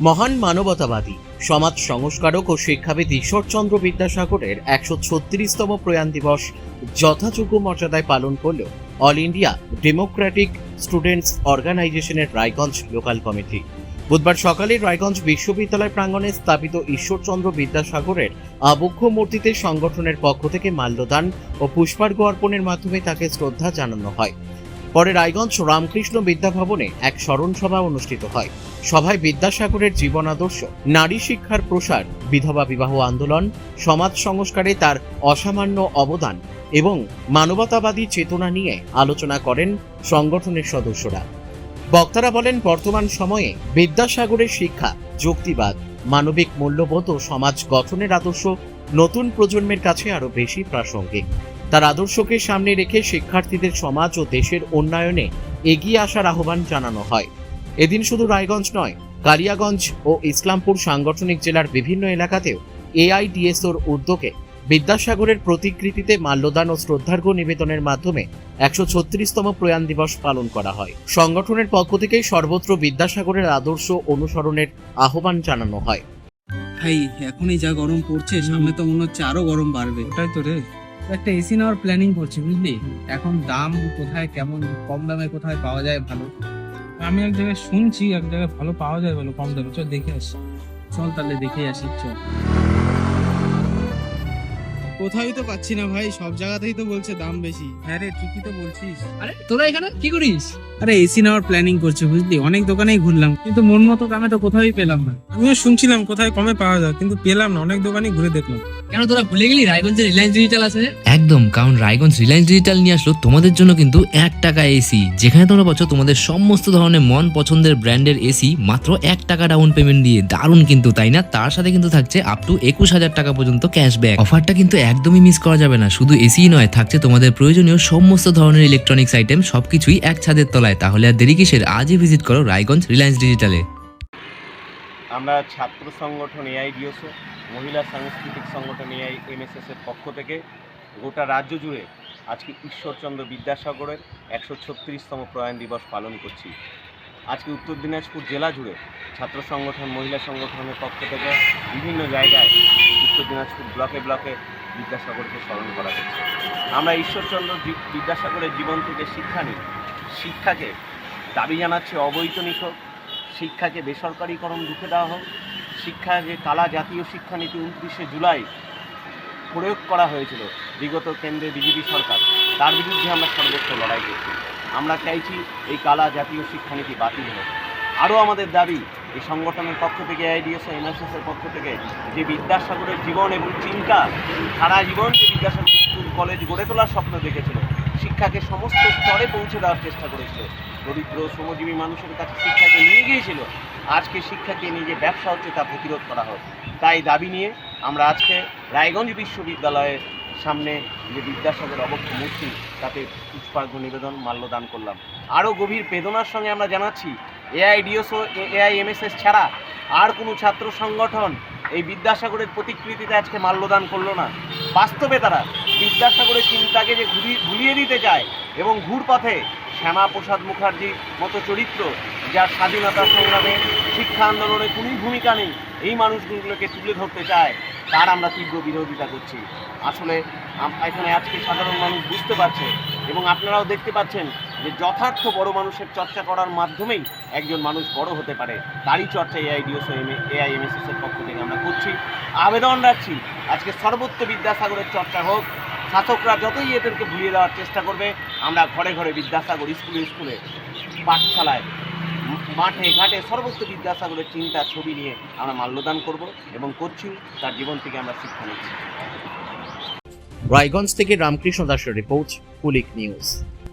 মহান মানবতাবাদী, সমাজ সংস্কারক ও শিক্ষাবিদ ঈশ্বরচন্দ্র বিদ্যাসাগরের ১৩৬তম প্রয়াণ দিবস যথাযোগ্য মর্যাদায় পালন করল অল ইন্ডিয়া ডেমোক্রেটিক স্টুডেন্টস অর্গানাইজেশনের রায়গঞ্জ লোকাল কমিটি। বুধবার সকালে রায়গঞ্জ বিশ্ববিদ্যালয় প্রাঙ্গণে স্থাপিত ঈশ্বরচন্দ্র বিদ্যাসাগরের আবক্ষ মূর্তিতে সংগঠনের পক্ষ থেকে মাল্যদান ও পুষ্পার্ঘ্য অর্পণের মাধ্যমে তাকে শ্রদ্ধা জানানো হয়। পরে রায়গঞ্জ রামকৃষ্ণ বিদ্যাভবনে এক স্মরণ সভা অনুষ্ঠিত হয়। সভায় বিদ্যাসাগরের জীবন আদর্শ, নারী শিক্ষার প্রসার, বিধবা বিবাহ আন্দোলন, সমাজ সংস্কারে তার অসামান্য অবদান এবং মানবতাবাদী চেতনা নিয়ে আলোচনা করেন সংগঠনের সদস্যরা। বক্তারা বলেন, বর্তমান সময়ে বিদ্যাসাগরের শিক্ষা, যুক্তিবাদ, মানবিক মূল্যবোধ ও সমাজ গঠনের আদর্শ নতুন প্রজন্মের কাছে আরো বেশি প্রাসঙ্গিক। তার আদর্শকে সামনে রেখে শিক্ষার্থীদের সমাজ ও দেশের উন্নয়নে এগিয়ে আসার আহ্বান জানানো হয়। এদিন শুধু রায়গঞ্জ নয়, কালিয়াগঞ্জ ও ইসলামপুর সাংগঠনিক জেলার বিভিন্ন এলাকাতেও এআইডিএসওর উদ্যোগে বিদ্যাসাগরের প্রতিকৃতিতে মাল্যদান ও শ্রদ্ধার্ঘ্য নিবেদনের মাধ্যমে ১৩৬তম প্রয়াণ দিবস পালন করা হয়। সংগঠনের পক্ষ থেকে সর্বত্র বিদ্যাসাগরের আদর্শ অনুসরণের আহ্বান জানানো হয়। ভাই এখনই যা গরম পড়ছে, সামনে তো মনে হচ্ছে আরো গরম বাড়বে। ওটাই তো রে, একটা এসি নেওয়ার প্ল্যানিং করছি, বুঝলি? এখন দাম কোথায়, কেমন কম দামে কোথায় পাওয়া যায় ভালো। আমি এক জায়গায় শুনছি এক জায়গায় ভালো পাওয়া যায়, ভালো কম দামে। চল দেখে আসি। চল তাহলে দেখে আসি, চল। কোথায় তো পাচ্ছি না ভাই, সব জায়গাতেই তো বলছে দাম বেশি। হ্যাঁ রে, ঠিকই তো বলছিস। আরে তোরা এখানে কি করিস? আরে এসি নেওয়ার প্ল্যানিং করছি, বুঝলি? অনেক দোকানেই ঘুরলাম, কিন্তু মন মতো দামে তো কোথাওই পেলাম না। আমিও শুনছিলাম কোথায় কমে পাওয়া যায়, কিন্তু পেলাম না। অনেক দোকানই ঘুরে দেখলাম। কেন তোরা ভুলে গেলি রায়গঞ্জে রিলায়েন্স ডিজিটাল আছে? একদম, কারণ রায়গঞ্জ রিলায়েন্স ডিজিটাল নিয়ে আসলো তোমাদের জন্য কিন্তু ১ টাকা এসি, যেখানে তোমরা পাচ্ছ তোমাদের সমস্ত ধরনের মন পছন্দের ব্র্যান্ডের এসি মাত্র ১ টাকা ডাউন পেমেন্ট দিয়ে। দারুণ কিন্তু, তাই না? তার সাথে কিন্তু থাকছে আপ টু ২১,০০০ টাকা পর্যন্ত ক্যাশব্যাক। অফারটা কিন্তু একদমই মিস করা যাবে না। শুধু এসি নয়, থাকছে তোমাদের প্রয়োজনীয় সমস্ত ধরনের ইলেকট্রনিক্স আইটেম, সবকিছুই এক ছাদের তলায়। তাহলে আর দেরি কিসের? আজই ভিজিট করো রায়গঞ্জ রিলায়েন্স ডিজিটালে। আমরা ছাত্র সংগঠন এআইডিএসও, মহিলা সাংস্কৃতিক সংগঠন এআইএমএসএস এর পক্ষ থেকে গোটা রাজ্য জুড়ে আজকে ঈশ্বরচন্দ্র বিদ্যাসাগরের ১৩৬তম প্রয়াণ দিবস পালন করছি। আজকে উত্তর দিনাজপুর জেলা জুড়ে ছাত্র সংগঠন, মহিলা সংগঠনের পক্ষ থেকে বিভিন্ন জায়গায় উত্তর দিনাজপুর ব্লকে ব্লকে বিদ্যাসাগরকে স্মরণ করা হচ্ছে। আমরা ঈশ্বরচন্দ্র বিদ্যাসাগরের জীবন থেকে শিক্ষা নিই। শিক্ষাকে দাবি জানাচ্ছি অবৈতনিক হোক, শিক্ষাকে বেসরকারিকরণ রুখে দেওয়া হোক, শিক্ষাকে কালা জাতীয় শিক্ষানীতি ২৯শে জুলাই প্রয়োগ করা হয়েছিল বিগত কেন্দ্রে বিজেপি সরকার, তার বিরুদ্ধে আমরা সর্বোচ্চ লড়াই করছি। আমরা চাইছি এই কালা জাতীয় শিক্ষানীতি বাতিল হোক। আরও আমাদের দাবি, এই সংগঠনের পক্ষ থেকে, এআইডিএস ও এনএসএসের পক্ষ থেকে, যে বিদ্যাসাগরের জীবন এবং চিন্তা, সারা জীবন যে বিদ্যাসাগর স্কুল কলেজ গড়ে তোলার স্বপ্ন দেখেছিল, শিক্ষাকে সমস্ত স্তরে পৌঁছে দেওয়ার চেষ্টা করেছিল, দরিদ্র শ্রমজীবী মানুষের কাছে শিক্ষাকে নিয়ে গিয়েছিল। আজকে শিক্ষাকে নিয়ে যে ব্যবসা হচ্ছে তা প্রতিরোধ করা হোক। তাই দাবি নিয়ে আমরা আজকে রায়গঞ্জ বিশ্ববিদ্যালয়ের সামনে যে বিদ্যাসাগর অবক্ষ মূর্তি, তাতে পুষ্পার্ঘ্য নিবেদন, মাল্যদান করলাম। আরও গভীর বেদনার সঙ্গে আমরা জানাচ্ছি, এআইডিএস ও এআইএমএসএস ছাড়া আর কোনো ছাত্র সংগঠন এই বিদ্যাসাগরের প্রতিকৃতিতে আজকে মাল্যদান করলো না। বাস্তবে তারা বিদ্যাসাগরের চিন্তাকে যে ভুলিয়ে দিতে চায় এবং ঘুরপথে শ্যামাপ্রসাদ মুখার্জির মতো চরিত্র, যার স্বাধীনতা সংগ্রামে, শিক্ষা আন্দোলনে কোনোই ভূমিকা নেই, এই মানুষগুলোকে তুলে ধরতে চায়, তার আমরা তীব্র বিরোধিতা করছি। আসলে এখানে আজকে সাধারণ মানুষ বুঝতে পারছে এবং আপনারাও দেখতে পাচ্ছেন যে যথার্থ বড় মানুষের চর্চা করার মাধ্যমেই একজন মানুষ বড় হতে পারে। তারই চর্চা এআইডিএস ও এআইএমএসএস এর পক্ষ থেকে আমরা করছি। আবেদন রাখছি, আজকে সর্বত্র বিদ্যাসাগরের চর্চা হোক। শাসকরা যতই এদেরকে ভুলিয়ে দেওয়ার চেষ্টা করবে, আমরা ঘরে ঘরে বিদ্যাসাগর, স্কুলে স্কুলে, পাঠশালায়, মাঠে ঘাটে সর্বত্র বিদ্যাসাগরের চিন্তা, ছবি নিয়ে আমরা মাল্যদান করব এবং করছি। তার জীবন থেকে আমরা শিক্ষা নিচ্ছি। রায়গঞ্জ থেকে রামকৃষ্ণ দাসের রিপোর্ট, পুলিক নিউজ।